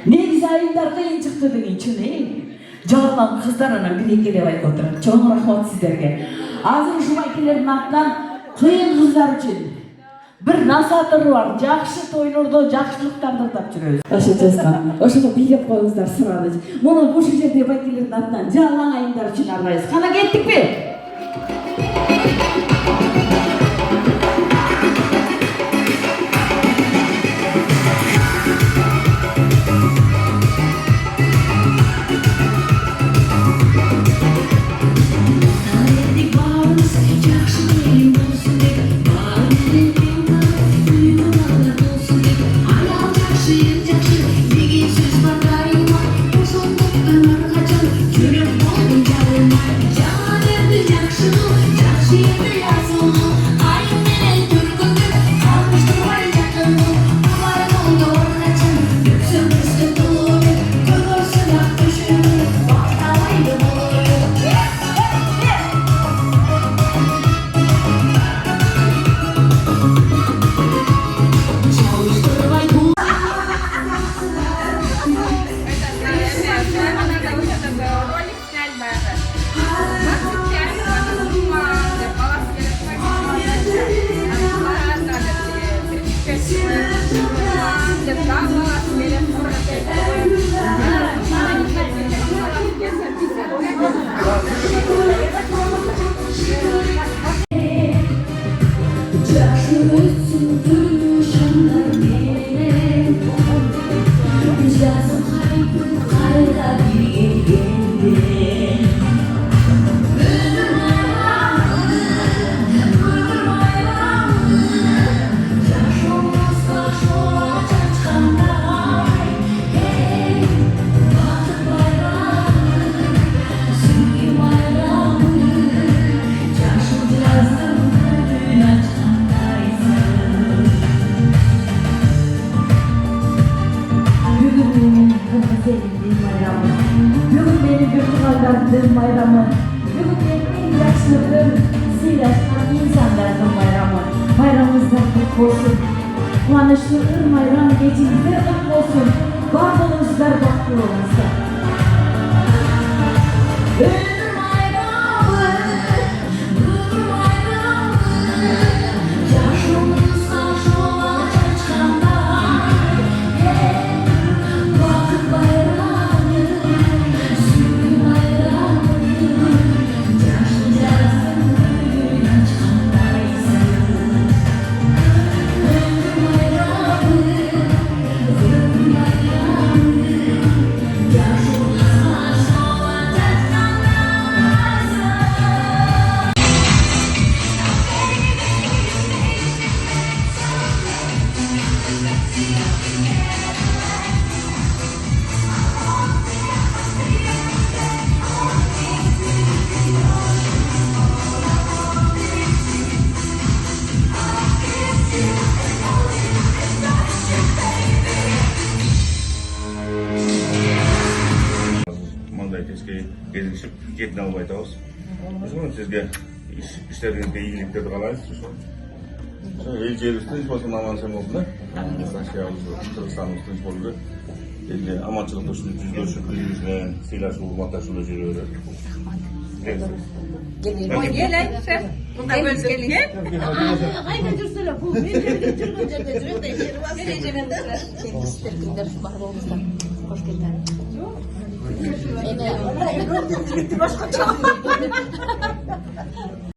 Негізі айындар қиын шықты деген чын жалған қыздарына билекке деп айтып отырады. Чоң рахмат сіздерге. Азыр Жұмакелердің атынан қиын қыздар үшін бір насатыры бар. Жақсы тойларда жақсылықтарды тап жүрөбүз. Ошо жазган. Ошону билеп коюңуздар сурады. Муну бул жерде Бакелердің атынан жалаң айындар үшін арнайбыз. Кана кеттикпи? Жүрек болдың жалына, жан ерді sevimli bayramı. Bugün beni bir kaldırdığım bayramı. Bugün benim en yaşladığım, sıyraştan insanlardan bayramı. Bayramımızdan kutlu olsun. Kuanışlı bayram gecimizde kutlu olsun. Bağlılığınızlar baklı olmasın. Ömür bayramı, ömür bayramı. Yaşımızda şola çıkanda, vakit bayramı, sürü bayramı. Yaşlı yarasın gülün açkandaysın. Ömür bayramı, ömür bayramı. Yaşımızda şola çıkanda. Mандай кешке кездесіп кетін алып айтамыз. Сосын сізге іштеріңізге игіліктерді қалаймыз. Ел жеріміз тыныш болсын, аман есен болсын да. Россиямыз, Қырғызстанымыз тыныш болсын да. Елде аманшылық үшін жүздесіп, бір-біріне сыйласып, маташып жүре береді. Gelin şef. Bunda böyle gelin. Aynen dursana bu. Ben de Türkçe de vereceğim de. Kendisi Türkler şu bahar olmuşlar. Hoş geldin. Başka çağ.